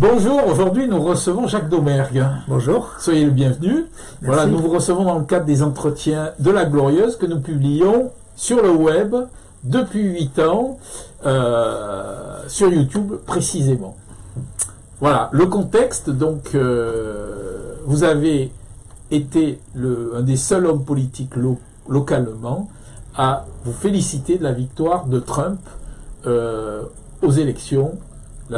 Bonjour, aujourd'hui nous recevons Jacques Domergue. Bonjour. Soyez le bienvenu. Merci. Voilà, nous vous recevons dans le cadre des entretiens de la Glorieuse que nous publions sur le web depuis 8 ans, sur YouTube précisément. Voilà, le contexte, donc vous avez été un des seuls hommes politiques localement à vous féliciter de la victoire de Trump aux élections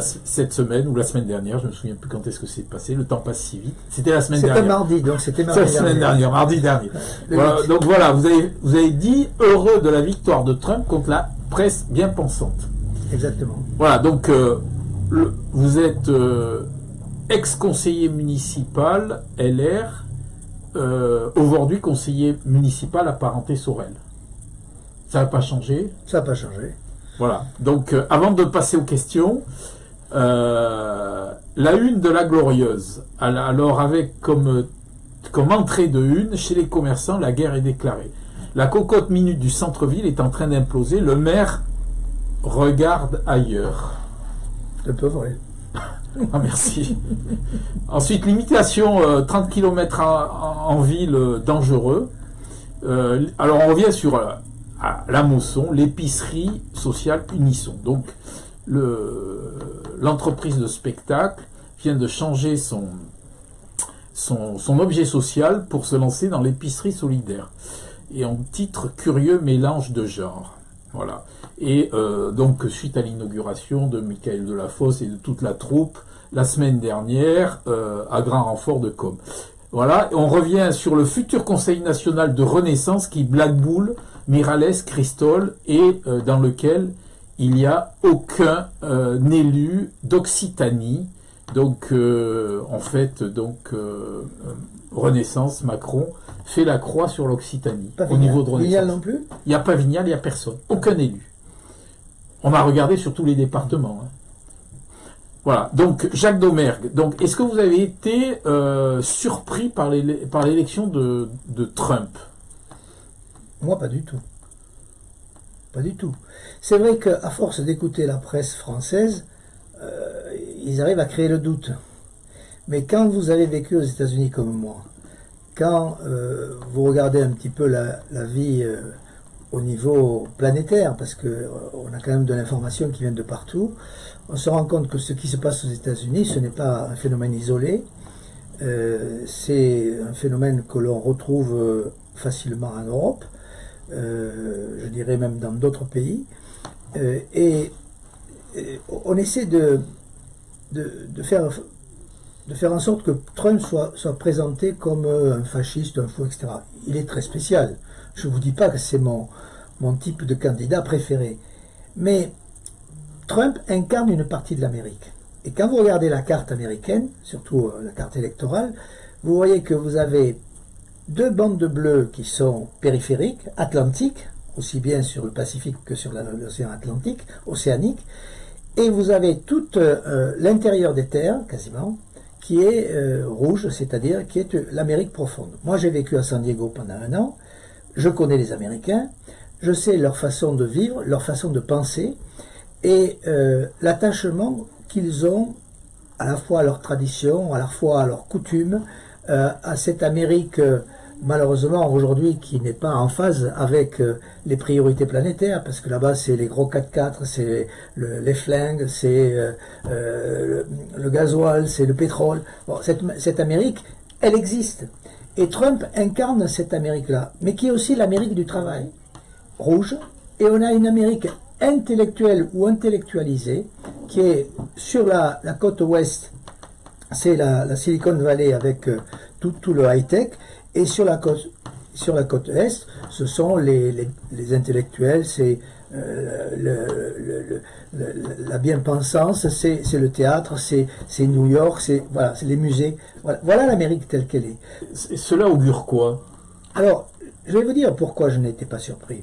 cette semaine ou la semaine dernière, je ne me souviens plus quand est-ce que c'est passé, le temps passe si vite. C'était la semaine dernière. C'était mardi, donc c'était mardi dernier. La semaine dernière, mardi dernier. Voilà, donc voilà, vous avez dit heureux de la victoire de Trump contre la presse bien pensante. Exactement. Voilà, donc vous êtes ex-conseiller municipal LR, aujourd'hui conseiller municipal apparenté Sorel. Ça n'a pas changé? Ça n'a pas changé. Voilà, donc avant de passer aux questions, la une de la Glorieuse, alors avec comme entrée de une, chez les commerçants, la guerre est déclarée. La cocotte minute du centre-ville est en train d'imploser, le maire regarde ailleurs. C'est un peu vrai. Ah, merci. Ensuite, limitation 30 km en ville dangereux. Alors on revient sur à la Mosson, l'épicerie sociale Unisson. Donc l'entreprise de spectacle vient de changer son objet social pour se lancer dans l'épicerie solidaire. Et en titre curieux mélange de genres. Voilà. Et donc suite à l'inauguration de Michael Delafosse et de toute la troupe la semaine dernière, à grand renfort de com. Voilà, on revient sur le futur Conseil national de Renaissance qui blackball Miralles Christol et dans lequel il n'y a aucun élu d'Occitanie. Donc en fait, Renaissance, Macron fait la croix sur l'Occitanie au niveau de Renaissance. Vignal non plus? Il n'y a pas Vignal, il n'y a personne, aucun élu. On a regardé sur tous les départements. Hein. Voilà, donc Jacques Domergue. Donc, est-ce que vous avez été surpris par l'élection de Trump? Moi, pas du tout. Pas du tout. C'est vrai qu'à force d'écouter la presse française, ils arrivent à créer le doute. Mais quand vous avez vécu aux États-Unis comme moi, quand vous regardez un petit peu la vie au niveau planétaire, parce qu'on a quand même de l'information qui vient de partout, on se rend compte que ce qui se passe aux États-Unis, ce n'est pas un phénomène isolé, c'est un phénomène que l'on retrouve facilement en Europe, je dirais même dans d'autres pays, et on essaie de faire en sorte que Trump soit présenté comme un fasciste, un fou, etc. Il est très spécial. Je ne vous dis pas que c'est mon type de candidat préféré. Mais Trump incarne une partie de l'Amérique. Et quand vous regardez la carte américaine, surtout la carte électorale, vous voyez que vous avez deux bandes de bleu qui sont périphériques, atlantiques, aussi bien sur le Pacifique que sur l'océan Atlantique, océanique, et vous avez tout l'intérieur des terres, quasiment, qui est rouge, c'est-à-dire qui est l'Amérique profonde. Moi, j'ai vécu à San Diego pendant 1 an, je connais les Américains, je sais leur façon de vivre, leur façon de penser, et l'attachement qu'ils ont à la fois à leur tradition, à la fois à leurs coutumes, à cette Amérique malheureusement aujourd'hui qui n'est pas en phase avec les priorités planétaires, parce que là-bas c'est les gros 4x4, c'est les flingues, c'est le gasoil, c'est le pétrole. Bon, cette Amérique, elle existe. Et Trump incarne cette Amérique-là, mais qui est aussi l'Amérique du travail, rouge, et on a une Amérique intellectuelle ou intellectualisée, qui est sur la côte ouest, c'est la Silicon Valley avec tout le high-tech, et sur la côte est, ce sont les intellectuels, c'est la bien-pensance, c'est le théâtre, c'est New York, c'est les musées. Voilà l'Amérique telle qu'elle est. Cela augure quoi? Alors, je vais vous dire pourquoi je n'étais pas surpris.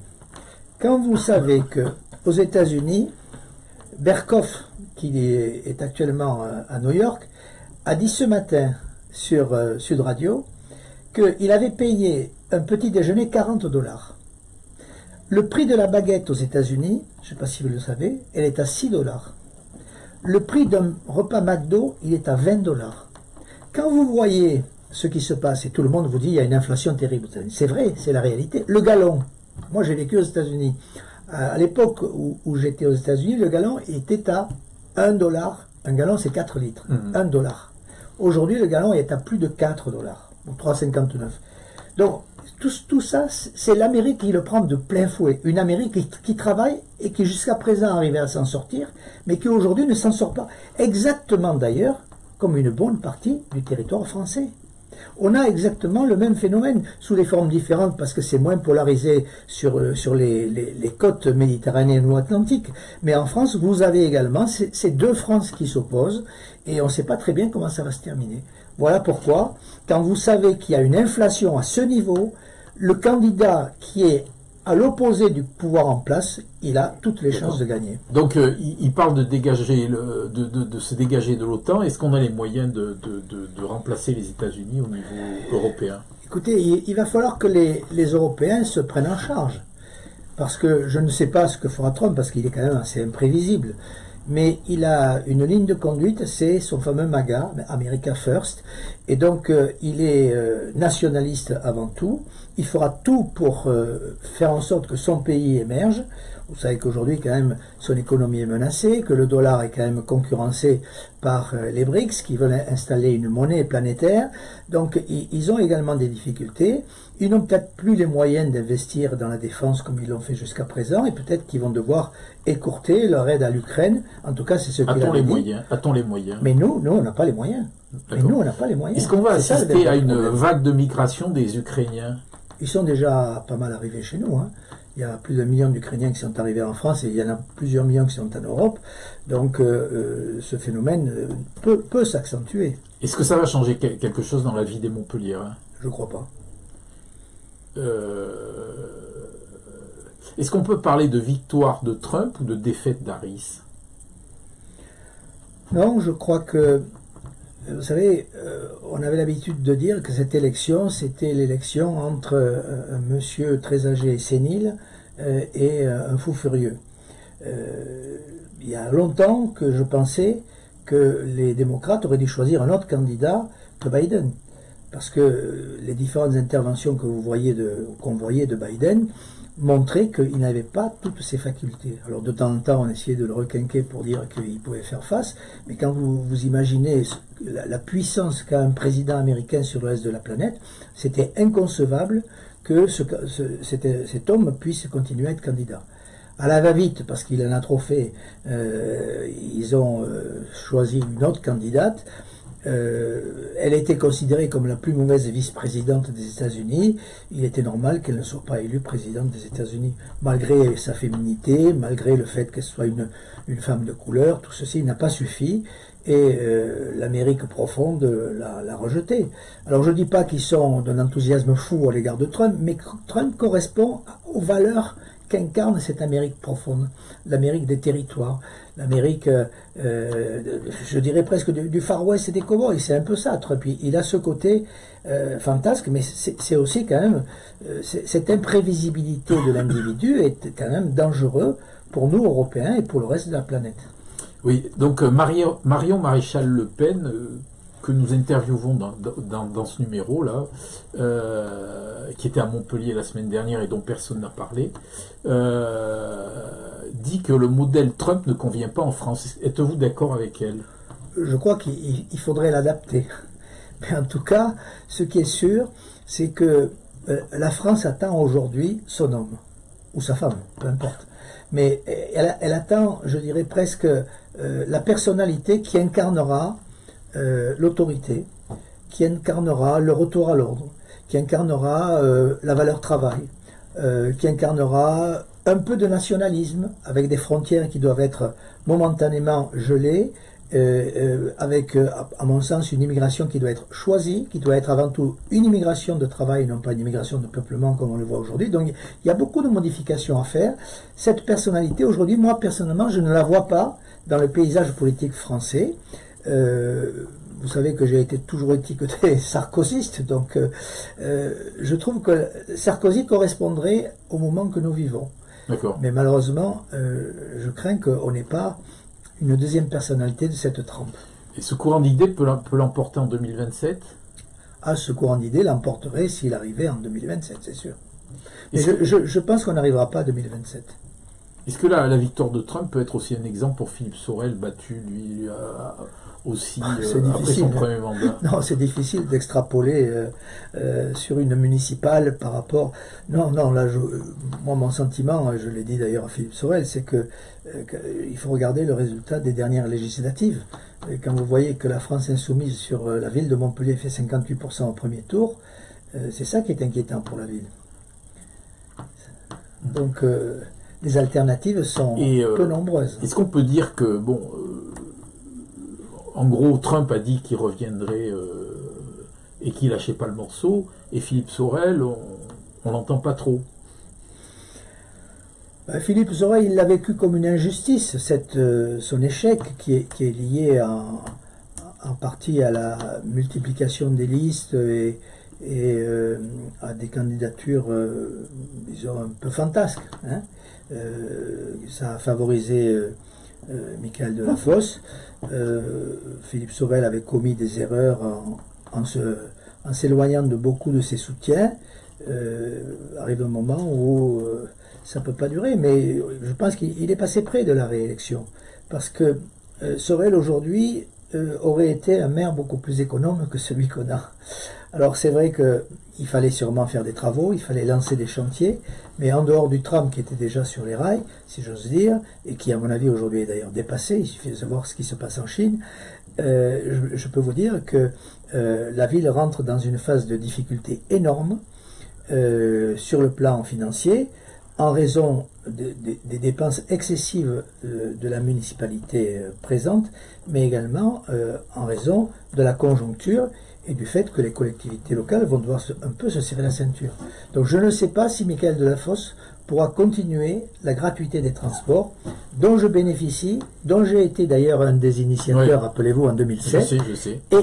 Quand vous savez que aux États-Unis, Berkoff, qui est actuellement à New York, a dit ce matin sur Sud Radio qu'il avait payé un petit déjeuner 40$. Le prix de la baguette aux États-Unis, je ne sais pas si vous le savez, elle est à 6$. Le prix d'un repas McDo, il est à 20 $. Quand vous voyez ce qui se passe, et tout le monde vous dit il y a une inflation terrible, c'est vrai, c'est la réalité. Le gallon, moi j'ai vécu aux États-Unis. À l'époque où j'étais aux États-Unis, le gallon était à 1 $. Un gallon, c'est 4 litres. 1 $. Aujourd'hui, le gallon est à plus de 4 $, ou 3,59 $. Donc, tout ça, c'est l'Amérique qui le prend de plein fouet. Une Amérique qui travaille et qui jusqu'à présent arrivait à s'en sortir, mais qui aujourd'hui ne s'en sort pas. Exactement d'ailleurs comme une bonne partie du territoire français. On a exactement le même phénomène, sous des formes différentes, parce que c'est moins polarisé sur les côtes méditerranéennes ou atlantiques. Mais en France, vous avez également ces deux France qui s'opposent, et on ne sait pas très bien comment ça va se terminer. Voilà pourquoi, quand vous savez qu'il y a une inflation à ce niveau, le candidat qui est à l'opposé du pouvoir en place, il a toutes les chances de gagner. Donc il parle de dégager de se dégager de l'OTAN. Est-ce qu'on a les moyens de remplacer les États-Unis au niveau européen? Écoutez, il va falloir que les Européens se prennent en charge. Parce que je ne sais pas ce que fera Trump, parce qu'il est quand même assez imprévisible. Mais il a une ligne de conduite, c'est son fameux MAGA, America First. Et donc il est nationaliste avant tout. Il fera tout pour faire en sorte que son pays émerge. Vous savez qu'aujourd'hui, quand même, son économie est menacée, que le dollar est quand même concurrencé par les BRICS, qui veulent installer une monnaie planétaire. Donc, ils ont également des difficultés. Ils n'ont peut-être plus les moyens d'investir dans la défense comme ils l'ont fait jusqu'à présent, et peut-être qu'ils vont devoir écourter leur aide à l'Ukraine. En tout cas, c'est ce qu'il a dit. A-t-on les moyens? Mais nous, on n'a pas les moyens. Mais nous, on n'a pas les moyens. Est-ce qu'on va assister à une vague de migration des Ukrainiens? Ils sont déjà pas mal arrivés chez nous, hein. Il y a plus d'1 million d'Ukrainiens qui sont arrivés en France et il y en a plusieurs millions qui sont en Europe. Donc ce phénomène peut s'accentuer. Est-ce que ça va changer quelque chose dans la vie des Montpelliérains? Je ne crois pas. Est-ce qu'on peut parler de victoire de Trump ou de défaite d'Harris? Non, je crois que, vous savez, on avait l'habitude de dire que cette élection, c'était l'élection entre un monsieur très âgé et sénile et un fou furieux. Il y a longtemps que je pensais que les démocrates auraient dû choisir un autre candidat que Biden. Parce que les différentes interventions que qu'on voyait de Biden montraient qu'il n'avait pas toutes ses facultés. Alors de temps en temps, on essayait de le requinquer pour dire qu'il pouvait faire face, mais quand vous imaginez la puissance qu'a un président américain sur le reste de la planète, c'était inconcevable que cet homme puisse continuer à être candidat. À la va-vite, parce qu'il en a trop fait, ils ont choisi une autre candidate. Elle était considérée comme la plus mauvaise vice-présidente des États-Unis. Il était normal qu'elle ne soit pas élue présidente des États-Unis, malgré sa féminité, malgré le fait qu'elle soit une femme de couleur. Tout ceci n'a pas suffi et l'Amérique profonde l'a rejetée. Alors je ne dis pas qu'ils sont d'un enthousiasme fou à l'égard de Trump, mais Trump correspond aux valeurs qu'incarne cette Amérique profonde, l'Amérique des territoires, l'Amérique, je dirais presque du Far West et des cowboys. C'est un peu ça, Trump. Il a ce côté fantasque, mais c'est aussi quand même, cette imprévisibilité de l'individu est quand même dangereux pour nous, Européens, et pour le reste de la planète. Oui, donc Marion Maréchal Le Pen, que nous interviewons dans ce numéro-là, qui était à Montpellier la semaine dernière et dont personne n'a parlé, dit que le modèle Trump ne convient pas en France. Êtes-vous d'accord avec elle? Je crois qu'il faudrait l'adapter. Mais en tout cas, ce qui est sûr, c'est que la France attend aujourd'hui son homme, ou sa femme, peu importe. Mais elle attend, je dirais presque, la personnalité qui incarnera l'autorité, qui incarnera le retour à l'ordre, qui incarnera la valeur travail, qui incarnera un peu de nationalisme, avec des frontières qui doivent être momentanément gelées, avec, à mon sens, une immigration qui doit être choisie, qui doit être avant tout une immigration de travail, non pas une immigration de peuplement comme on le voit aujourd'hui. Donc il y a beaucoup de modifications à faire. Cette personnalité, aujourd'hui, moi personnellement, je ne la vois pas dans le paysage politique français. Vous savez que j'ai toujours étiqueté sarkozyste, donc je trouve que Sarkozy correspondrait au moment que nous vivons. D'accord. Mais malheureusement, je crains qu'on n'ait pas une deuxième personnalité de cette trempe. Et ce courant d'idées peut l'emporter en 2027? Ah, ce courant d'idées l'emporterait s'il arrivait en 2027, c'est sûr. Mais je pense qu'on n'arrivera pas à 2027. Est-ce que la victoire de Trump peut être aussi un exemple pour Philippe Sorel, battu lui aussi après son premier mandat? Non, c'est difficile d'extrapoler sur une municipale par rapport... Non, là, moi, mon sentiment, je l'ai dit d'ailleurs à Philippe Sorel, c'est que il faut regarder le résultat des dernières législatives. Et quand vous voyez que la France insoumise sur la ville de Montpellier fait 58% au premier tour, c'est ça qui est inquiétant pour la ville. Donc, les alternatives sont peu nombreuses. Est-ce qu'on peut dire que, bon, en gros, Trump a dit qu'il reviendrait et qu'il lâchait pas le morceau, et Philippe Sorel, on l'entend pas trop. Philippe Sorel, il l'a vécu comme une injustice, son échec qui est lié en partie à la multiplication des listes et à des candidatures, disons, un peu fantasques. Hein. Ça a favorisé Michael Delafosse. Philippe Sorel avait commis des erreurs en s'éloignant de beaucoup de ses soutiens. Arrive un moment où ça ne peut pas durer, mais je pense qu'il est passé près de la réélection. Parce que Sorel, aujourd'hui, aurait été un maire beaucoup plus économe que celui qu'on a. Alors c'est vrai qu'il fallait sûrement faire des travaux, il fallait lancer des chantiers, mais en dehors du tram qui était déjà sur les rails, si j'ose dire, et qui à mon avis aujourd'hui est d'ailleurs dépassé, il suffit de savoir ce qui se passe en Chine, je peux vous dire que la ville rentre dans une phase de difficulté énorme sur le plan financier, en raison des dépenses excessives de la municipalité présente, mais également en raison de la conjoncture et du fait que les collectivités locales vont devoir un peu se serrer la ceinture. Donc je ne sais pas si Michael Delafosse pourra continuer la gratuité des transports, dont je bénéficie, dont j'ai été d'ailleurs un des initiateurs, oui. Rappelez-vous, en 2007, je sais. Et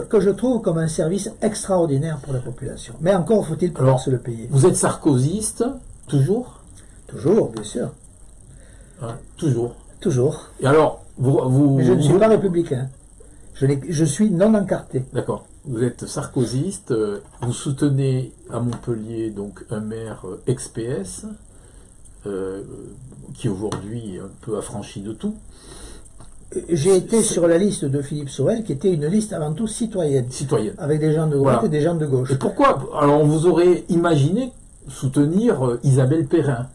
que je trouve comme un service extraordinaire pour la population. Mais encore faut-il pouvoir se le payer. Vous êtes sarkozyste, toujours? Toujours, bien sûr. Ouais, toujours. Toujours. Et alors, mais je ne suis pas républicain. Je suis non encarté. D'accord. Vous êtes sarkozyste, vous soutenez à Montpellier donc un maire ex-PS, qui aujourd'hui est un peu affranchi de tout. J'ai été sur la liste de Philippe Sorel, qui était une liste avant tout citoyenne. Citoyenne. Avec des gens de droite et des gens de gauche. Et pourquoi? Alors on vous aurait imaginé soutenir Isabelle Perrin,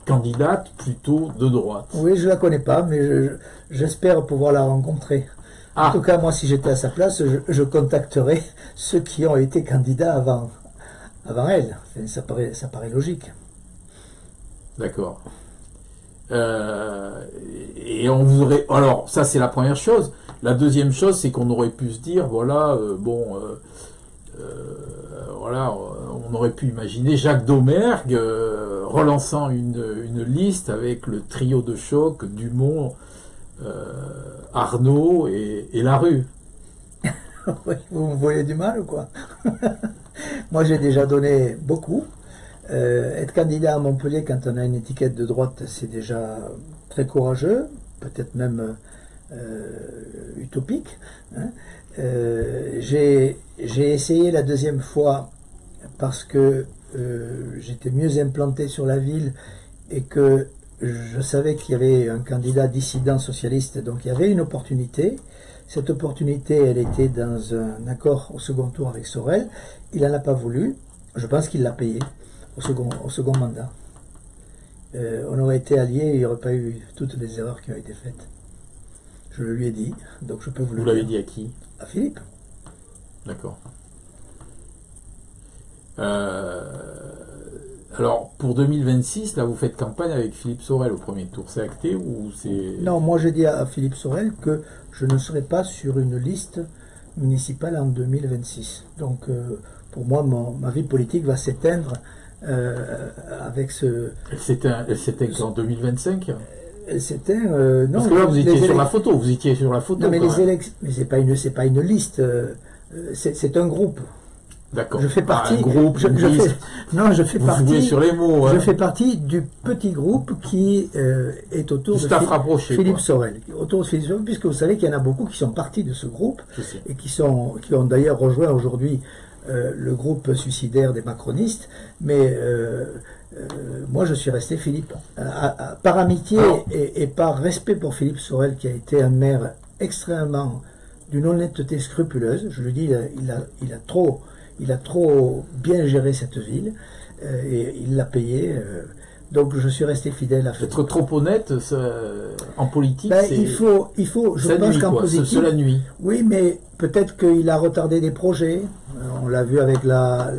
candidate plutôt de droite. Oui, je la connais pas, mais j'espère pouvoir la rencontrer. En tout cas, moi, si j'étais à sa place, je contacterais ceux qui ont été candidats avant elle. Ça paraît logique. D'accord. Et on vous aurait... Alors, ça, c'est la première chose. La deuxième chose, c'est qu'on aurait pu se dire, voilà, voilà, on aurait pu imaginer Jacques Domergue relançant une liste avec le trio de choc, Dumont, Arnaud et Larue. Vous me voyez du mal ou quoi? Moi j'ai déjà donné beaucoup. Être candidat à Montpellier quand on a une étiquette de droite, c'est déjà très courageux, peut-être même utopique. Hein. J'ai essayé la deuxième fois parce que j'étais mieux implanté sur la ville et que je savais qu'il y avait un candidat dissident socialiste, donc il y avait une opportunité. Cette opportunité, elle était dans un accord au second tour avec Sorel. Il n'en a pas voulu. Je pense qu'il l'a payé au second mandat. On aurait été alliés, il n'y aurait pas eu toutes les erreurs qui ont été faites. Je le lui ai dit, donc je peux vous le dire. Vous l'avez dit à qui? À Philippe. D'accord. Alors, pour 2026, là, vous faites campagne avec Philippe Sorel au premier tour. C'est acté ou c'est... Non, moi j'ai dit à Philippe Sorel que je ne serai pas sur une liste municipale en 2026. Donc, pour moi, ma vie politique va s'éteindre avec ce... Elle s'éteint en 2025 Elle s'éteint... non. Parce que là, vous étiez sur la photo. Vous étiez sur la photo. Non, mais les élections... Mais c'est pas une liste. C'est un groupe. D'accord. Je fais partie. Un groupe, je fais, non, je fais vous partie. jouez sur les mots. Je Hein. fais partie du petit groupe qui est autour Du de staff rapproché, Philippe quoi. Sorel. Autour de Philippe Sorel, puisque vous savez qu'il y en a beaucoup qui sont partis de ce groupe Je sais. et qui ont d'ailleurs rejoint aujourd'hui le groupe suicidaire des macronistes. Mais moi, je suis resté Philippe. Par amitié et par respect pour Philippe Sorel, qui a été un maire extrêmement d'une honnêteté scrupuleuse. Je le dis, il a trop bien géré cette ville et il l'a payé. Donc je suis resté fidèle à Philippe. Être trop honnête en politique, c'est... Il faut, je pense qu'en positif... Cela nuit. Oui, mais peut-être qu'il a retardé des projets. On l'a vu avec la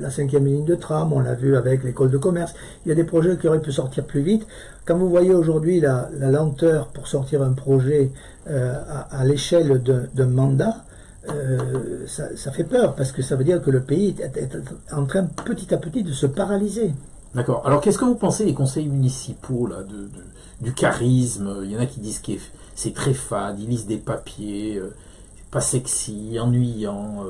5e ligne de tram, on l'a vu avec l'école de commerce. Il y a des projets qui auraient pu sortir plus vite. Quand vous voyez aujourd'hui la lenteur pour sortir un projet à l'échelle d'un mandat, ça fait peur, parce que ça veut dire que le pays est en train petit à petit de se paralyser. D'accord. Alors qu'est-ce que vous pensez des conseils municipaux, là, du charisme? Il y en a qui disent que c'est très fade, ils lisent des papiers, pas sexy, ennuyant.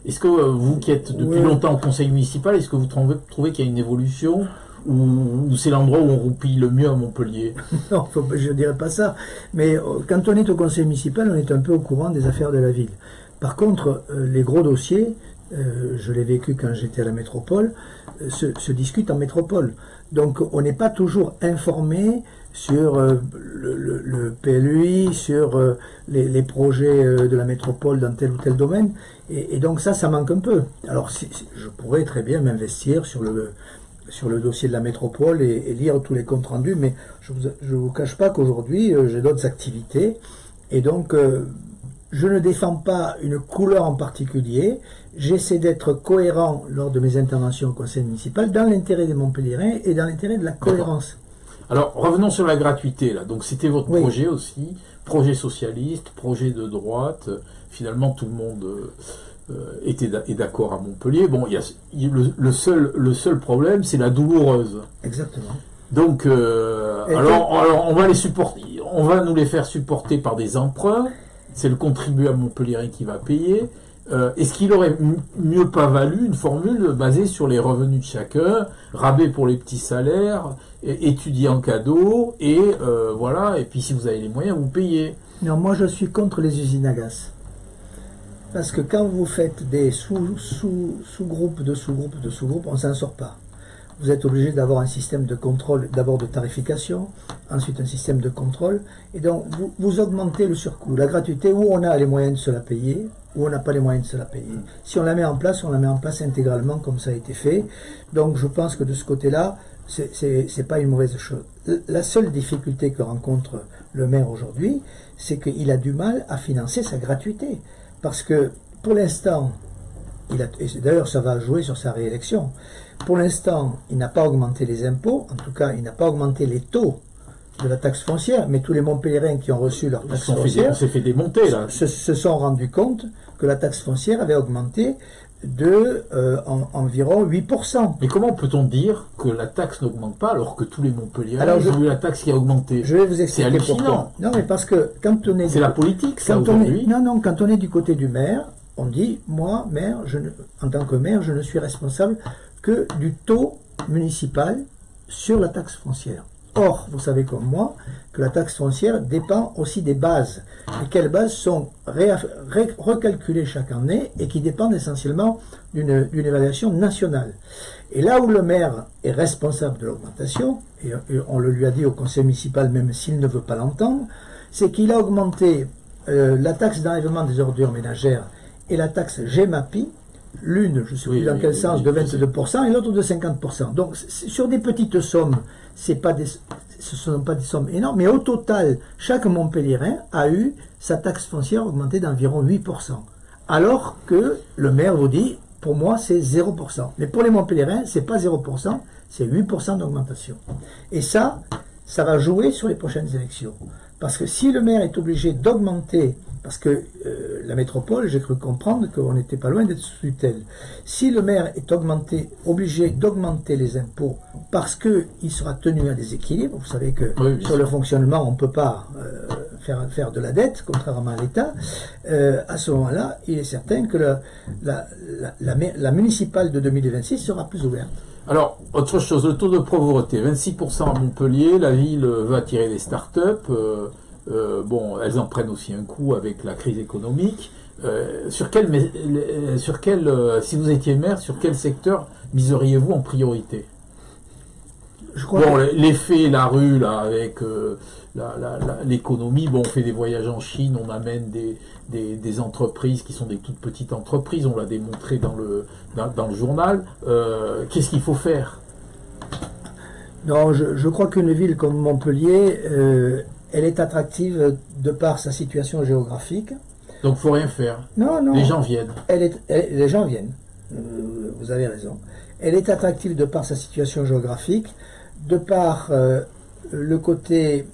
Est-ce que vous qui êtes depuis longtemps au conseil municipal, est-ce que vous trouvez qu'il y a une évolution, ou c'est l'endroit où on roupille le mieux à Montpellier? Non, je ne dirais pas ça. Mais quand on est au conseil municipal, on est un peu au courant des affaires de la ville. Par contre, les gros dossiers, je l'ai vécu quand j'étais à la métropole, se discutent en métropole. Donc on n'est pas toujours informé sur le PLUI, sur les projets de la métropole dans tel ou tel domaine. Et donc ça manque un peu. Alors je pourrais très bien m'investir sur le dossier de la métropole et lire tous les comptes rendus, mais je ne vous cache pas qu'aujourd'hui j'ai d'autres activités. Et donc je ne défends pas une couleur en particulier, j'essaie d'être cohérent lors de mes interventions au conseil municipal dans l'intérêt des Montpelliérains et dans l'intérêt de la cohérence. Alors revenons sur la gratuité, là. Donc c'était votre projet aussi, projet socialiste, projet de droite, finalement tout le monde est d'accord à Montpellier. Bon, le seul problème, c'est la douloureuse. Exactement. Donc alors on va les supporter, on va nous les faire supporter par des emprunts. C'est le contribuable montpelliérain qui va payer. Est-ce qu'il aurait mieux pas valu une formule basée sur les revenus de chacun, rabais pour les petits salaires, étudiants cadeaux, et voilà, et puis si vous avez les moyens, vous payez. Non, moi je suis contre les usines à gaz. Parce que quand vous faites des sous-groupes de sous-groupes de sous-groupes, on ne s'en sort pas. Vous êtes obligé d'avoir un système de contrôle, d'abord de tarification, ensuite un système de contrôle, et donc vous augmentez le surcoût. La gratuité, où on a les moyens de se la payer, où on n'a pas les moyens de se la payer. Si on la met en place, on la met en place intégralement comme ça a été fait. Donc je pense que de ce côté-là, c'est pas une mauvaise chose. La seule difficulté que rencontre le maire aujourd'hui, c'est qu'il a du mal à financer sa gratuité. Parce que pour l'instant, et d'ailleurs ça va jouer sur sa réélection, pour l'instant, il n'a pas augmenté les impôts, en tout cas, il n'a pas augmenté les taux de la taxe foncière, mais tous les Montpelliérains qui ont reçu leur taxe foncière on s'est fait démonter, là. Se sont rendus compte que la taxe foncière avait augmenté de environ 8%. Mais comment peut-on dire que la taxe n'augmente pas alors que tous les Montpelliérains ont eu la taxe qui a augmenté? Je vais vous expliquer pourquoi. Non, mais parce que quand on est... C'est la politique, ça, aujourd'hui. Non, quand on est du côté du maire, on dit, moi, maire, en tant que maire, je ne suis responsable que du taux municipal sur la taxe foncière. Or, vous savez comme moi que la taxe foncière dépend aussi des bases, lesquelles bases sont recalculées chaque année et qui dépendent essentiellement d'une évaluation nationale. Et là où le maire est responsable de l'augmentation, et on le lui a dit au conseil municipal même s'il ne veut pas l'entendre, c'est qu'il a augmenté la taxe d'enlèvement des ordures ménagères et la taxe GEMAPI, l'une, je ne sais plus dans quel sens, de 22% et l'autre de 50%. Donc sur des petites sommes, ce ne sont pas des sommes énormes, mais au total, chaque Montpelliérain a eu sa taxe foncière augmentée d'environ 8%. Alors que le maire vous dit, pour moi c'est 0%. Mais pour les Montpelliérains, c'est pas 0%, c'est 8% d'augmentation. Et ça va jouer sur les prochaines élections. Parce que si le maire est obligé d'augmenter, parce que la métropole, j'ai cru comprendre qu'on n'était pas loin d'être sous tutelle. Si le maire est obligé d'augmenter les impôts parce qu'il sera tenu à des équilibres, vous savez que sur le fonctionnement, on ne peut pas faire de la dette, contrairement à l'État, à ce moment-là, il est certain que la municipale de 2026 sera plus ouverte. Alors, autre chose, le taux de pauvreté, 26% à Montpellier, la ville veut attirer des start-up, bon, elles en prennent aussi un coup avec la crise économique. Si vous étiez maire, sur quel secteur miseriez-vous en priorité? Bon, l'effet, la rue, là, avec l'économie, bon, on fait des voyages en Chine, on amène des entreprises qui sont des toutes petites entreprises, on l'a démontré dans le journal. Qu'est-ce qu'il faut faire? Non, je crois qu'une ville comme Montpellier, elle est attractive de par sa situation géographique. Donc, il faut rien faire. Non, non. Les gens viennent. Les gens viennent. Vous avez raison. Elle est attractive de par sa situation géographique, de par le côté,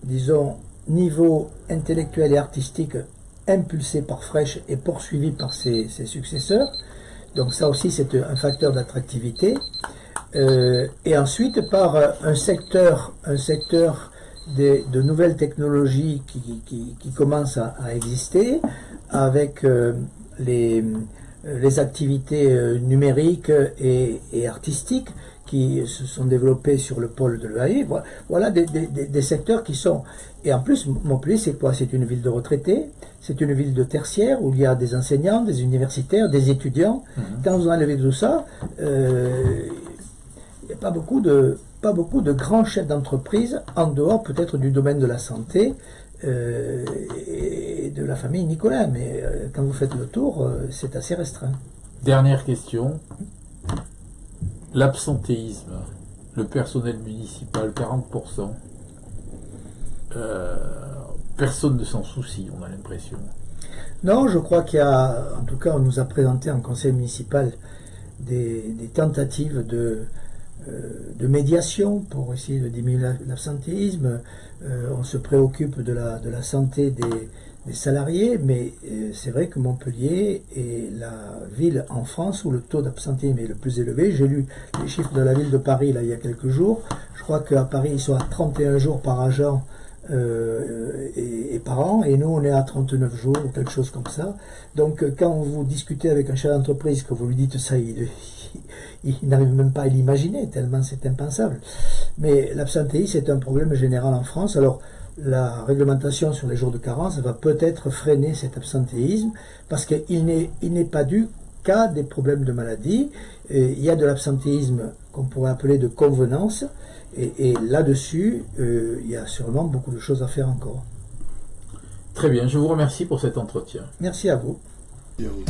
disons, niveau intellectuel et artistique impulsé par Fresh et poursuivi par ses successeurs. Donc ça aussi, c'est un facteur d'attractivité. Et ensuite, par un secteur de nouvelles technologies qui commencent à exister, avec les activités numériques et artistiques qui se sont développées sur le pôle de l'EAI. Voilà des secteurs qui sont... Et en plus, Montpellier, c'est quoi? C'est une ville de retraités, c'est une ville de tertiaire où il y a des enseignants, des universitaires, des étudiants. Quand vous enlevez tout ça, il n'y a pas beaucoup de grands chefs d'entreprise, en dehors peut-être du domaine de la santé et de la famille Nicolas. Mais quand vous faites le tour, c'est assez restreint. Dernière question. L'absentéisme, le personnel municipal, 40%. Personne ne s'en soucie, on a l'impression. Non, je crois qu'il y a, en tout cas, on nous a présenté en conseil municipal des tentatives de médiation pour essayer de diminuer l'absentéisme. On se préoccupe de la santé des salariés, mais c'est vrai que Montpellier est la ville en France où le taux d'absentéisme est le plus élevé. J'ai lu les chiffres de la ville de Paris là, il y a quelques jours. Je crois qu'à Paris, ils sont à 31 jours par agent et par an, et nous on est à 39 jours ou quelque chose comme ça. Donc quand vous discutez avec un chef d'entreprise, que vous lui dites ça, il n'arrive même pas à l'imaginer, tellement c'est impensable. Mais l'absentéisme est un problème général en France. Alors la réglementation sur les jours de carence va peut-être freiner cet absentéisme, parce qu'il n'est pas dû qu'à des problèmes de maladie. Il y a de l'absentéisme qu'on pourrait appeler de convenance, et là-dessus, il y a sûrement beaucoup de choses à faire encore. Très bien, je vous remercie pour cet entretien. Merci à vous. Et à vous.